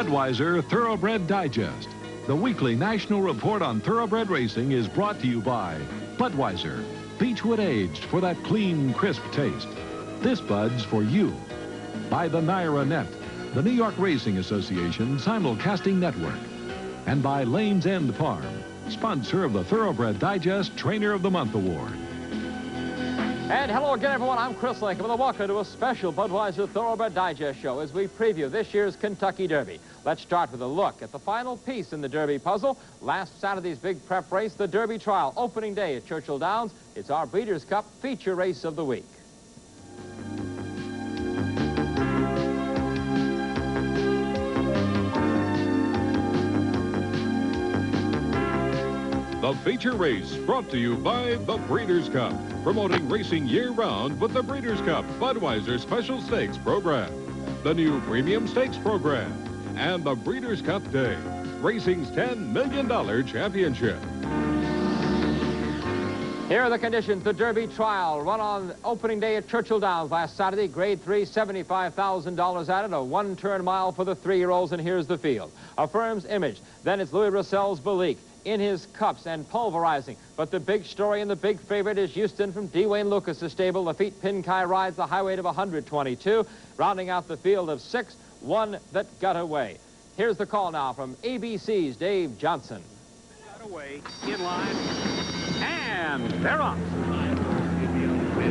Budweiser Thoroughbred Digest. The weekly national report on thoroughbred racing is brought to you by Budweiser, Beechwood aged for that clean, crisp taste. This Bud's for you. By the Naira Net, the New York Racing Association simulcasting network. And by Lane's End Farm, sponsor of the Thoroughbred Digest Trainer of the Month Award. And hello again, everyone. I'm Chris Lincoln with a welcome to a special Budweiser Thoroughbred Digest show as we preview this year's Kentucky Derby. Let's start with a look at the final piece in the Derby puzzle. Last Saturday's big prep race, the Derby Trial, opening day at Churchill Downs. It's our Breeders' Cup feature race of the week. The feature race brought to you by the Breeders' Cup, promoting racing year-round with the Breeders' Cup Budweiser Special Stakes program, the new Premium Stakes program, and the Breeders' Cup Day, racing's $10 million championship. Here are the conditions. The Derby Trial, run on opening day at Churchill Downs last Saturday. Grade 3, $75,000 added, a one-turn mile for the 3-year-olds, and here's the field. Affirms Image, then it's Louis Russell's Belique, in his cups and pulverizing. But the big story and the big favorite is Houston from D. Wayne Lucas's stable. Lafitte Pinkai rides the high weight of 122. Rounding out the field of 6, one that got away. Here's the call now from ABC's Dave Johnson. Got away, in line, and they're off.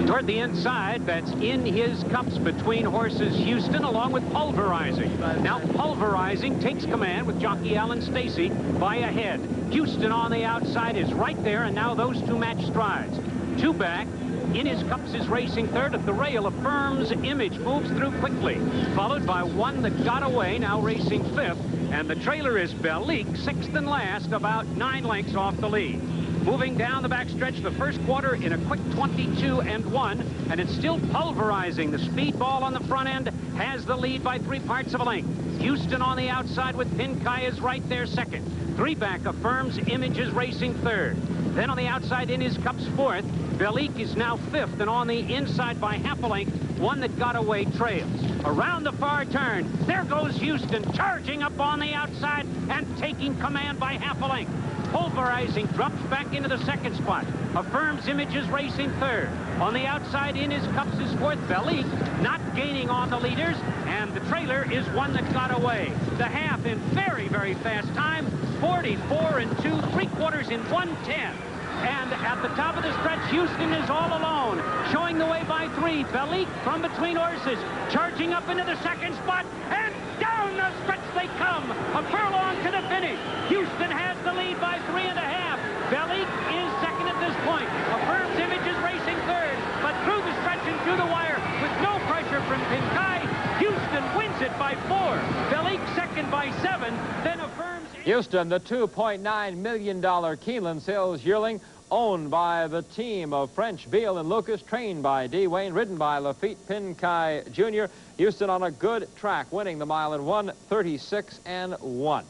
Toward the inside, that's in his cups between horses Houston along with Pulverizing. Now Pulverizing takes command with jockey Alan Stacy by a head. Houston on the outside is right there, and now those two match strides. Two back. In his cups is racing third. At the rail, Affirms Image moves through quickly, followed by one that got away, now racing fifth. And the trailer is Belique, sixth and last, about 9 lengths off the lead. Moving down the backstretch, the first quarter in a quick 22-1, and it's still Pulverizing. The speedball on the front end has the lead by 3 parts of a length. Houston on the outside with Pinkai is right there second. 3 back, Affirms Image is racing third. Then on the outside in his cups fourth, Belique is now fifth, and on the inside by half a length, one that got away trails. Around the far turn, there goes Houston, charging up on the outside and taking command by half a length. Pulverizing drops back into the second spot. Affirms Image is racing third. On the outside in his cups is fourth. Belique not gaining on the leaders, and the trailer is one that got away. The half in very, very fast time, 44 2 3/4 in 1:10. And at the top of the stretch, Houston is all alone, showing the way by 3. Belique from between horses, charging up into the second spot, and down the stretch they come, a furlong to the finish. Houston has the lead by 3.5. Belique is second at this point. Affirms Image is racing third, but through the stretch and through the wire, with no pressure from Pinkai, Houston wins it by 4. Belique second by 7, then Affirms... Houston, the $2.9 million Keeneland Sales yearling, owned by the team of French, Beal, and Lucas, trained by D. Wayne, ridden by Lafitte Pinkai Jr. Houston on a good track, winning the mile in 1:36.1.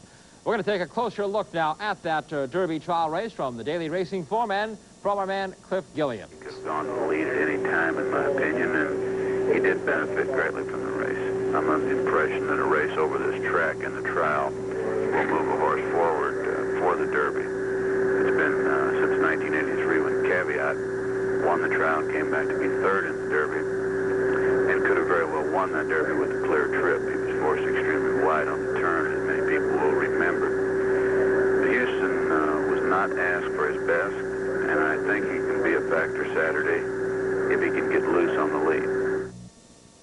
We're going to take a closer look now at that Derby Trial race from the Daily Racing Form and from our man Cliff Gilliam. He could have gone to the lead at any time, in my opinion, and he did benefit greatly from the race. I'm of the impression that a race over this track in the trial will move a horse forward for the Derby. It's been since 1983 when Caveat won the trial and came back to be third in the Derby, and could have very well won that Derby with a clear trip. He was forced extremely wide on the turn, as many people will remember. Houston was not asked for his best, and I think he can be a factor Saturday if he can get loose on the lead.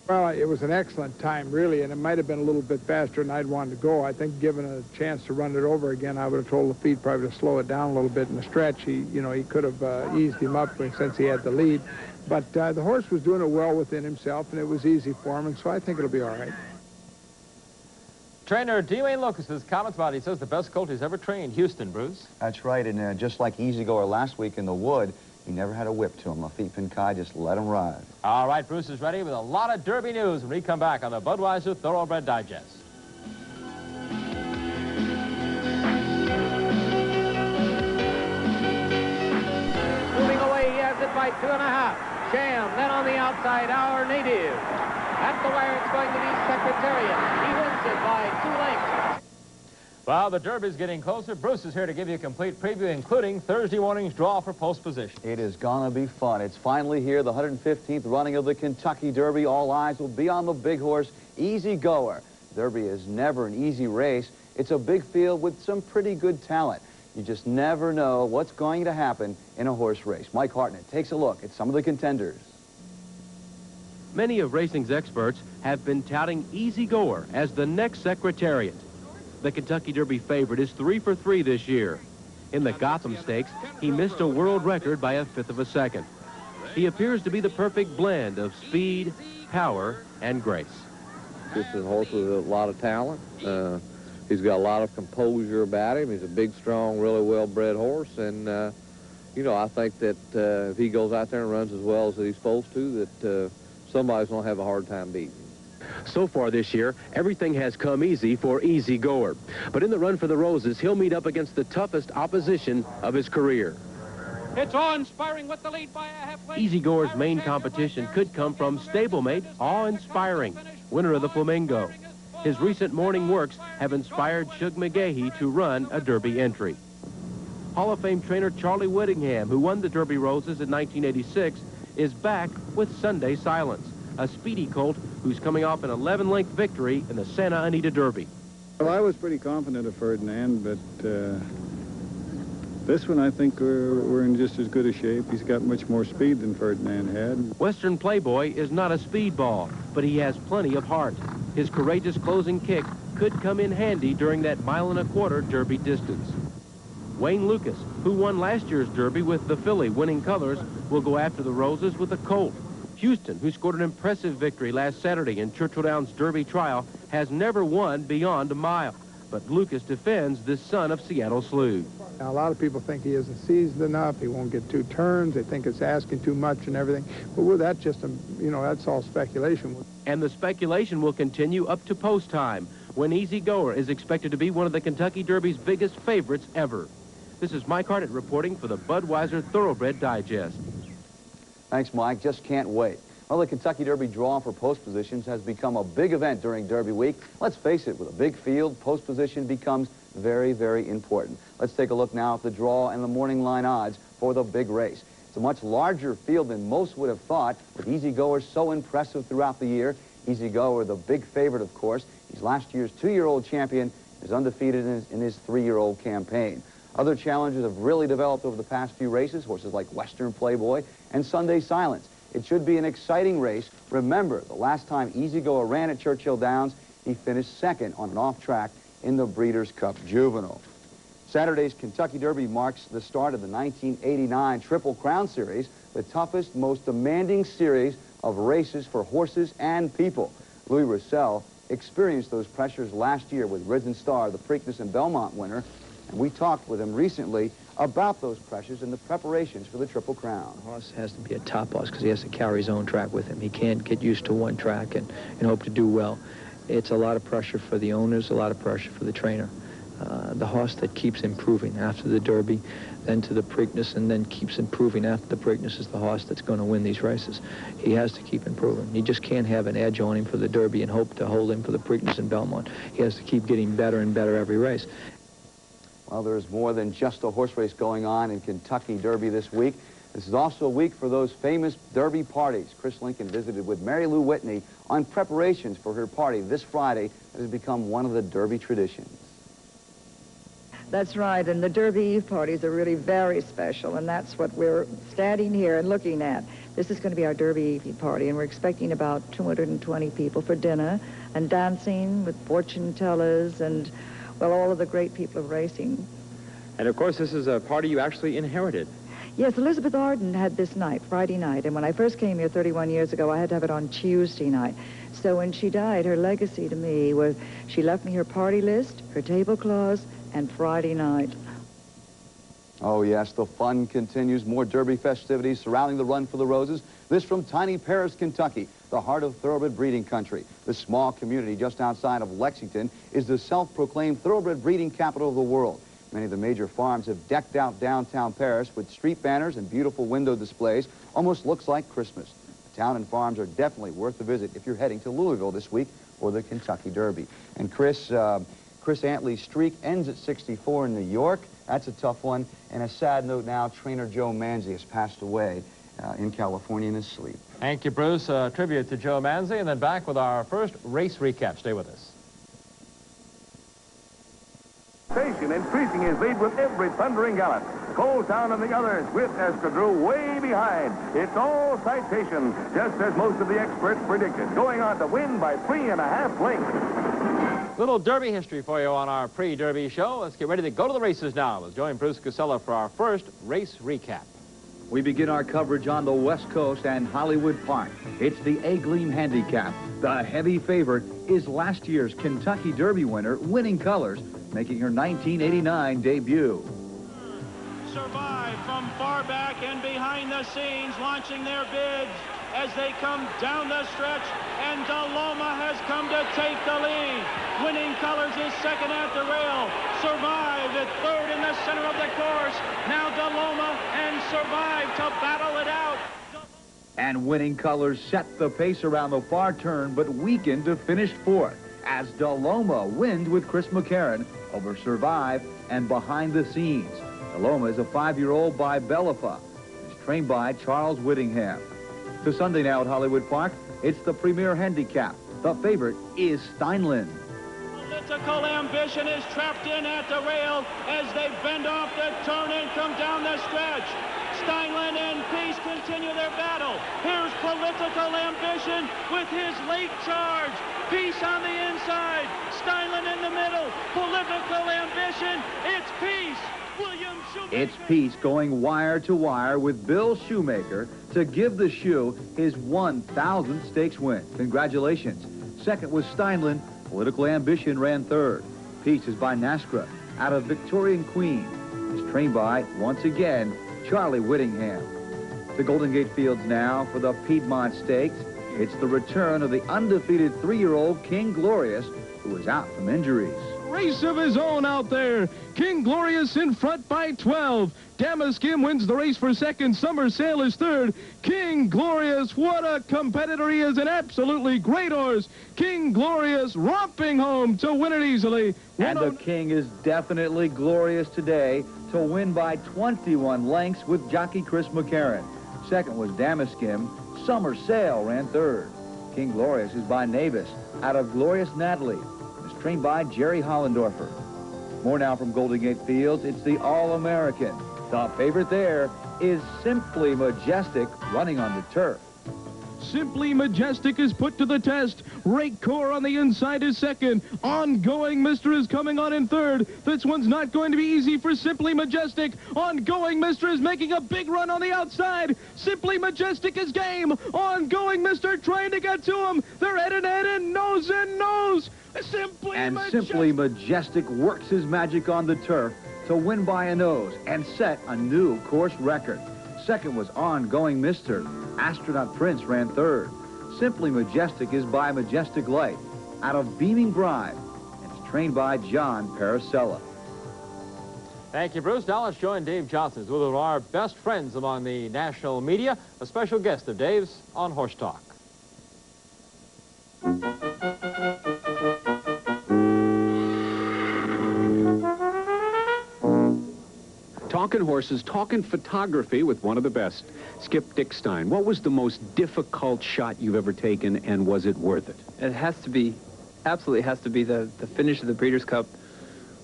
Well, it was an excellent time, really, and it might have been a little bit faster than I'd wanted to go. I think given a chance to run it over again, I would have told Lafitte probably to slow it down a little bit in the stretch. He could have eased him up since he had the lead. But the horse was doing it well within himself, and it was easy for him, and so I think it'll be all right. Trainer D. Wayne Lucas's comments about it. He says the best colt he's ever trained, Houston, Bruce. That's right, and just like Easy Goer last week in the Wood, he never had a whip to him. Lafitte Pinkai just let him ride. All right, Bruce is ready with a lot of Derby news when we come back on the Budweiser Thoroughbred Digest. Moving away, he has it by 2.5. Sham, then on the outside, Our Native. At the wire, it's going to be Secretariat. He wins it by 2 lengths. Well, the Derby's getting closer. Bruce is here to give you a complete preview, including Thursday morning's draw for post position. It is gonna be fun. It's finally here, the 115th running of the Kentucky Derby. All eyes will be on the big horse, Easy Goer. Derby is never an easy race. It's a big field with some pretty good talent. You just never know what's going to happen in a horse race. Mike Hartnett takes a look at some of the contenders. Many of racing's experts have been touting Easy Goer as the next Secretariat. The Kentucky Derby favorite is 3 for 3 this year. In the Gotham Stakes, he missed a world record by 1/5 of a second. He appears to be the perfect blend of speed, power, and grace. This is a horse with a lot of talent. He's got a lot of composure about him. He's a big, strong, really well-bred horse. And, you know, I think that if he goes out there and runs as well as he's supposed to, that somebody's going to have a hard time beating him. So far this year, everything has come easy for Easy Goer. But in the run for the Roses, he'll meet up against the toughest opposition of his career. It's awe-inspiring with the lead by a half length. Easy Goer's main competition could come from stablemate Awe-Inspiring, winner of the Flamingo. His recent morning works have inspired Shug McGahee to run a Derby entry. Hall of Fame trainer Charlie Whittingham, who won the Derby Roses in 1986, is back with Sunday Silence, a speedy colt who's coming off an 11-length victory in the Santa Anita Derby. Well, I was pretty confident of Ferdinand, but this one I think we're in just as good a shape. He's got much more speed than Ferdinand had. Western Playboy is not a speedball, but he has plenty of heart. His courageous closing kick could come in handy during that 1.25-mile Derby distance. Wayne Lucas, who won last year's Derby with the filly winning colors, will go after the Roses with a colt. Houston, who scored an impressive victory last Saturday in Churchill Downs Derby trial, has never won beyond a mile. But Lucas defends this son of Seattle Slew. Now, a lot of people think he isn't seasoned enough. He won't get 2 turns. They think it's asking too much and everything. But with that, just, you know, that's all speculation. And the speculation will continue up to post time, when Easy Goer is expected to be one of the Kentucky Derby's biggest favorites ever. This is Mike Hartnett reporting for the Budweiser Thoroughbred Digest. Thanks, Mike. Just can't wait. Well, the Kentucky Derby draw for post positions has become a big event during Derby week. Let's face it, with a big field, post position becomes very, very important. Let's take a look now at the draw and the morning line odds for the big race. It's a much larger field than most would have thought, with Easy Goer so impressive throughout the year. Easy Goer, the big favorite, of course. He's last year's 2-year-old champion, is undefeated in his 3-year-old campaign. Other challengers have really developed over the past few races, horses like Western Playboy and Sunday Silence. It should be an exciting race. Remember, the last time Easy Goer ran at Churchill Downs, he finished 2nd on an off-track in the Breeders' Cup Juvenile. Saturday's Kentucky Derby marks the start of the 1989 Triple Crown Series, the toughest, most demanding series of races for horses and people. Louis Russell experienced those pressures last year with Risen Star, the Preakness and Belmont winner, and we talked with him recently about those pressures and the preparations for the Triple Crown. The horse has to be a top horse because he has to carry his own track with him. He can't get used to one track and hope to do well. It's a lot of pressure for the owners, a lot of pressure for the trainer. The horse that keeps improving after the Derby, then to the Preakness, and then keeps improving after the Preakness is the horse that's going to win these races. He has to keep improving. He just can't have an edge on him for the Derby and hope to hold him for the Preakness and Belmont. He has to keep getting better and better every race. Well, there's more than just a horse race going on in Kentucky Derby this week. This is also a week for those famous Derby parties. Chris Lincoln visited with Mary Lou Whitney on preparations for her party this Friday that has become one of the Derby traditions. That's right, and the Derby Eve parties are really very special, and that's what we're standing here and looking at. This is going to be our Derby Eve party, and we're expecting about 220 people for dinner and dancing with fortune tellers and, well, all of the great people of racing. And, of course, this is a party you actually inherited. Yes, Elizabeth Arden had this night, Friday night, and when I first came here 31 years ago, I had to have it on Tuesday night. So when she died, her legacy to me was she left me her party list, her tablecloths, and Friday night. Oh, yes, the fun continues. More Derby festivities surrounding the Run for the Roses. This from tiny Paris, Kentucky, the heart of thoroughbred breeding country. This small community just outside of Lexington is the self-proclaimed thoroughbred breeding capital of the world. Many of the major farms have decked out downtown Paris with street banners and beautiful window displays. Almost looks like Christmas. The town and farms are definitely worth the visit if you're heading to Louisville this week for the Kentucky Derby. And Chris, Chris Antley's streak ends at 64 in New York. That's a tough one. And a sad note now, trainer Joe Manzi has passed away in California in his sleep. Thank you, Bruce. Tribute to Joe Manzi, and then back with our first race recap. Stay with us. Increasing his lead with every thundering gallop. Coletown and the others with Escadrille way behind. It's all Citation, just as most of the experts predicted, going on to win by 3.5 lengths. Little Derby history for you on our pre-Derby show. Let's get ready to go to the races now. Let's join Bruce Casella for our first race recap. We begin our coverage on the West Coast and Hollywood Park. It's the A-Gleam Handicap. The heavy favorite is last year's Kentucky Derby winner, Winning Colors, making her 1989 debut. Survive from far back and behind the scenes, launching their bids as they come down the stretch, and DeLoma has come to take the lead. Winning Colors is second at the rail. Survive at third in the center of the course. Now DeLoma and Survive to battle it out. And Winning Colors set the pace around the far turn, but weakened to finish fourth as DeLoma wins with Chris McCarron over Survive and Behind the Scenes. DeLoma is a 5-year-old by Bellafa. He's trained by Charles Whittingham. To Sunday now at Hollywood Park, it's the Premier Handicap. The favorite is Steinlen. Political Ambition is trapped in at the rail as they bend off the turn and come down the stretch. Steinlen and Peace continue their battle. Here's Political Ambition with his late charge. Peace on the inside. Steinlen in the middle. Political Ambition. It's Peace. William Shoemaker. It's Peace going wire to wire with Bill Shoemaker to give the shoe his 1,000th stakes win. Congratulations. Second was Steinlen. Political Ambition ran third. Peace is by NASCRA out of Victorian Queen. Is trained by, once again, Charlie Whittingham. The Golden Gate Fields now for the Piedmont Stakes. It's the return of the undefeated 3-year-old King Glorious, who is out from injuries. Race of his own out there. King Glorious in front by 12. Damaskim wins the race for second. Summer Sail is third. King Glorious, what a competitor he is. An absolutely great horse. King Glorious romping home to win it easily. And the King is definitely glorious today to win by 21 lengths with jockey Chris McCarron. Second was Damaskim. Summer Sail ran third. King Glorious is by Navis out of Glorious Natalie. Is trained by Jerry Hollendorfer. More now from Golden Gate Fields. It's the All-American. The favorite there is Simply Majestic, running on the turf. Simply Majestic is put to the test. Rake Core on the inside is second. Ongoing Mister is coming on in third. This one's not going to be easy for Simply Majestic. Ongoing Mister is making a big run on the outside. Simply Majestic is game. Ongoing Mister trying to get to him. They're head and nose and nose. Simply Majestic works his magic on the turf to win by a nose and set a new course record. Second was Ongoing Mister. Astronaut Prince ran third. Simply Majestic is by Majestic Light out of Beaming Bride. It's trained by John Paracella. Thank you, Bruce. Now let's join Dave Johnson, who's one of our best friends among the national media, a special guest of Dave's on Horse Talk. Talking horses, talking photography with one of the best, Skip Dickstein. What was the most difficult shot you've ever taken, and was it worth it? It has to be, absolutely has to be the finish of the Breeders' Cup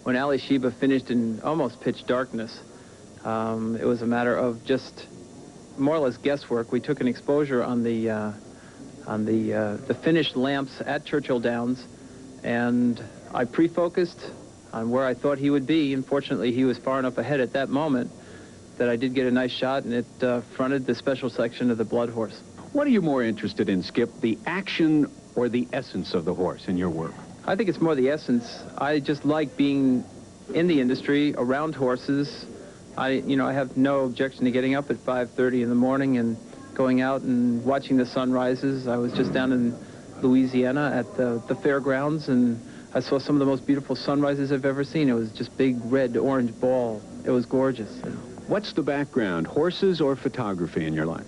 when Ali Sheba finished in almost pitch darkness. It was a matter of just more or less guesswork. We took an exposure on the finished lamps at Churchill Downs, and I pre-focused on where I thought he would be. Unfortunately, he was far enough ahead at that moment that I did get a nice shot, and it fronted the special section of the Blood Horse. What are you more interested in, Skip, the action or the essence of the horse in your work? I think it's more the essence. I just like being in the industry, around horses. I have no objection to getting up at 5:30 in the morning and going out and watching the sunrises. I was just down in Louisiana at the fairgrounds, and I saw some of the most beautiful sunrises I've ever seen. It was just big red orange ball. It was gorgeous. What's the background, horses or photography in your life?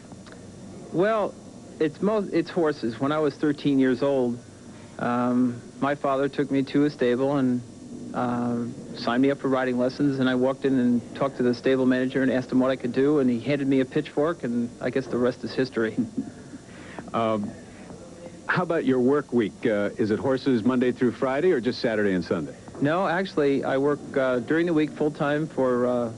Well, it's horses. When I was 13 years old, my father took me to a stable and signed me up for riding lessons, and I walked in and talked to the stable manager and asked him what I could do, and he handed me a pitchfork, and I guess the rest is history. How about your work week? Is it horses Monday through Friday or just Saturday and Sunday? No, actually, I work during the week full-time for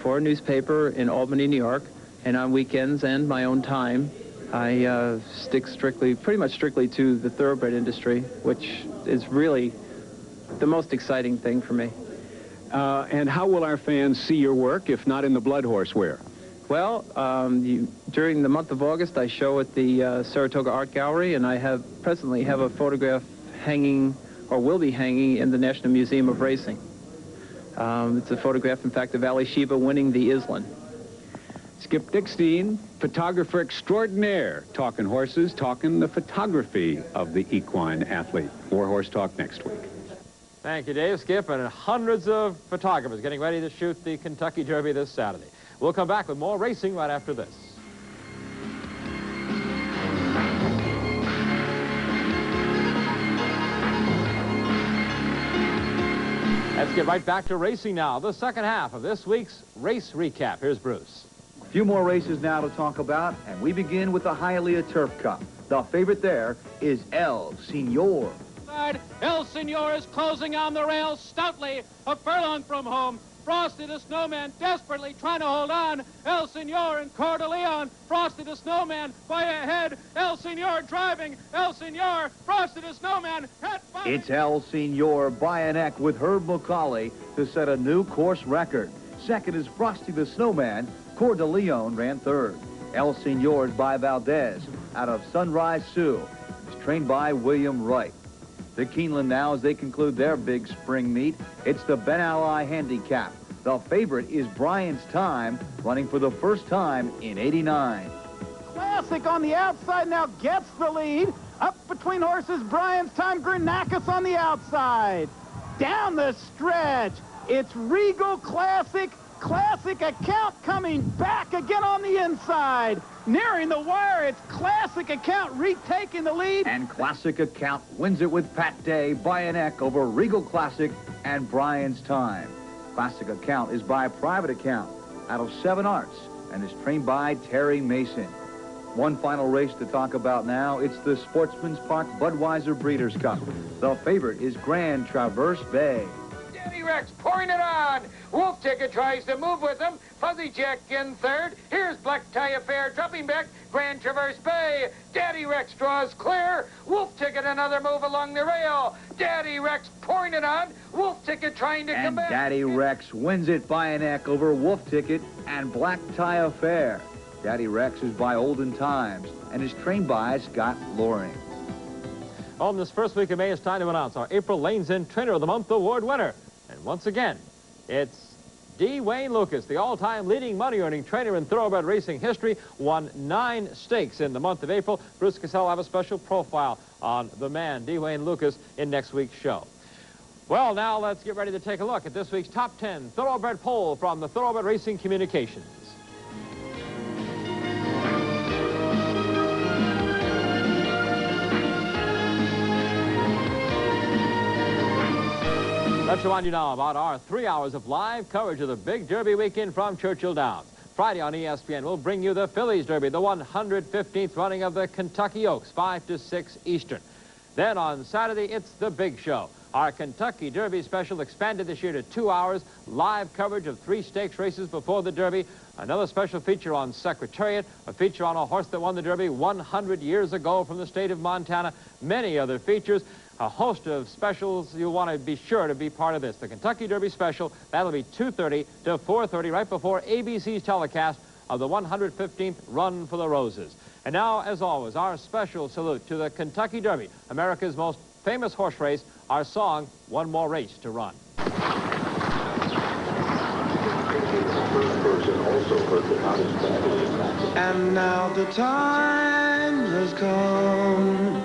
a newspaper in Albany, New York, and on weekends and my own time, I stick pretty much strictly to the thoroughbred industry, which is really the most exciting thing for me. And how will our fans see your work, if not in the blood horse wear? Well, during the month of August, I show at the Saratoga Art Gallery, and I presently have a photograph hanging, or will be hanging, in the National Museum of Racing. It's a photograph, in fact, of Ali Sheba winning the Island. Skip Dickstein, photographer extraordinaire, talking horses, talking the photography of the equine athlete. More Horse Talk next week. Thank you, Dave. Skip, and hundreds of photographers getting ready to shoot the Kentucky Derby this Saturday. We'll come back with more racing right after this. Let's get right back to racing now. The second half of this week's race recap. Here's Bruce. A few more races now to talk about, and we begin with the Hialeah Turf Cup. The favorite there is El Senor. El Senor is closing on the rails stoutly, a furlong from home. Frosty the Snowman desperately trying to hold on. El Senor and Coeur d'Leon. Frosty the Snowman by a head. El Senor driving. El Senor, Frosty the Snowman. It's El Senor by a neck with Herb McCauley to set a new course record. Second is Frosty the Snowman. Coeur d'Leon ran third. El Senor is by Valdez out of Sunrise Sioux. It's trained by William Wright. The Keeneland now as they conclude their big spring meet. It's the Ben Ali Handicap. The favorite is Brian's Time, running for the first time in '89. Classic on the outside now gets the lead. Up between horses, Brian's Time, Granakis on the outside. Down the stretch, it's Regal Classic. Classic Account coming back again on the inside. Nearing the wire, it's Classic Account retaking the lead. And Classic Account wins it with Pat Day by a neck over Regal Classic and Brian's Time. Classic Account is by Private Account out of 7 Arts and is trained by Terry Mason. One final race to talk about now. It's the Sportsman's Park Budweiser Breeders' Cup. The favorite is Grand Traverse Bay. Daddy Rex pouring it on. Wolf Ticket tries to move with him. Fuzzy Jack in third. Here's Black Tie Affair dropping back. Grand Traverse Bay. Daddy Rex draws clear. Wolf Ticket another move along the rail. Daddy Rex pouring it on. Wolf Ticket trying to come back. Daddy Rex wins it by a neck over Wolf Ticket and Black Tie Affair. Daddy Rex is by Olden Times and is trained by Scott Loring. On this first week of May, it's time to announce our April Lanes End Trainer of the Month award winner. And once again, it's D. Wayne Lucas, the all-time leading money-earning trainer in thoroughbred racing history, won 9 stakes in the month of April. Bruce Cassell will have a special profile on the man, D. Wayne Lucas, in next week's show. Well, now let's get ready to take a look at this week's Top 10 Thoroughbred poll from the Thoroughbred Racing Communications. Let's remind you now about our 3 hours of live coverage of the big Derby weekend from Churchill Downs. Friday on ESPN, we'll bring you the Phillies Derby, the 115th running of the Kentucky Oaks, 5 to 6 Eastern. Then on Saturday, it's the big show. Our Kentucky Derby special expanded this year to 2 hours, live coverage of 3 stakes races before the Derby, another special feature on Secretariat, a feature on a horse that won the Derby 100 years ago from the state of Montana, many other features. A host of specials. You want to be sure to be part of this. The Kentucky Derby special, that'll be 2:30 to 4:30 right before ABC's telecast of the 115th Run for the Roses. And now, as always, our special salute to the Kentucky Derby, America's most famous horse race, our song, One More Race to Run. And now the time has come.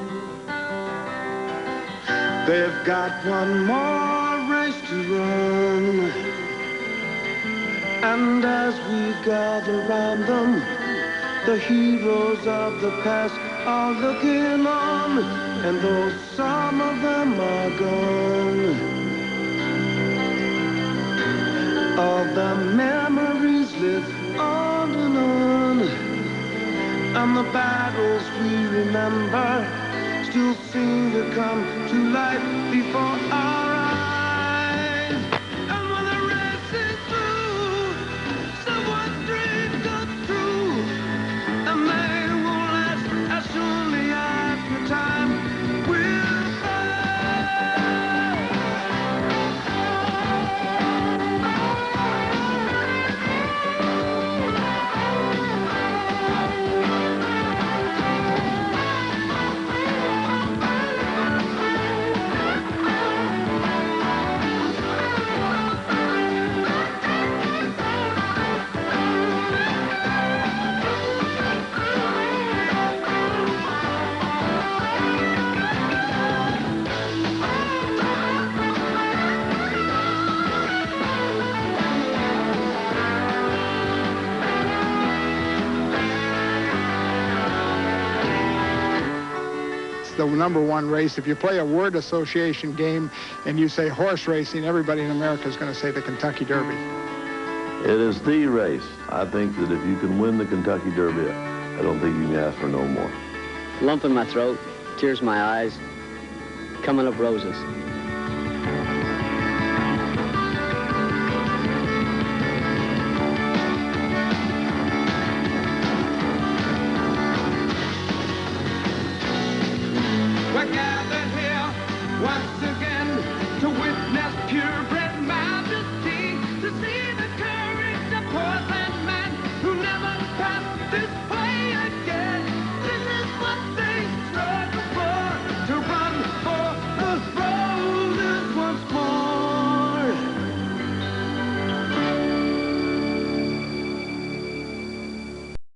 They've got one more race to run. And as we gather round them, the heroes of the past are looking on. And though some of them are gone, All the memories live on and on, and the battles we remember still seem to come to life before our eyes. And when the race is through, someone's dream comes true, and they won't last as surely after time will the number one race. If you play a word association game and you say horse racing, everybody in America is going to say the Kentucky Derby. It is the race. I think that if you can win the Kentucky Derby, I don't think you can ask for no more. Lump in my throat, tears in my eyes, coming up roses. We're gathered here once again to witness purebred majesty, to see the courage of horse and man who never passed this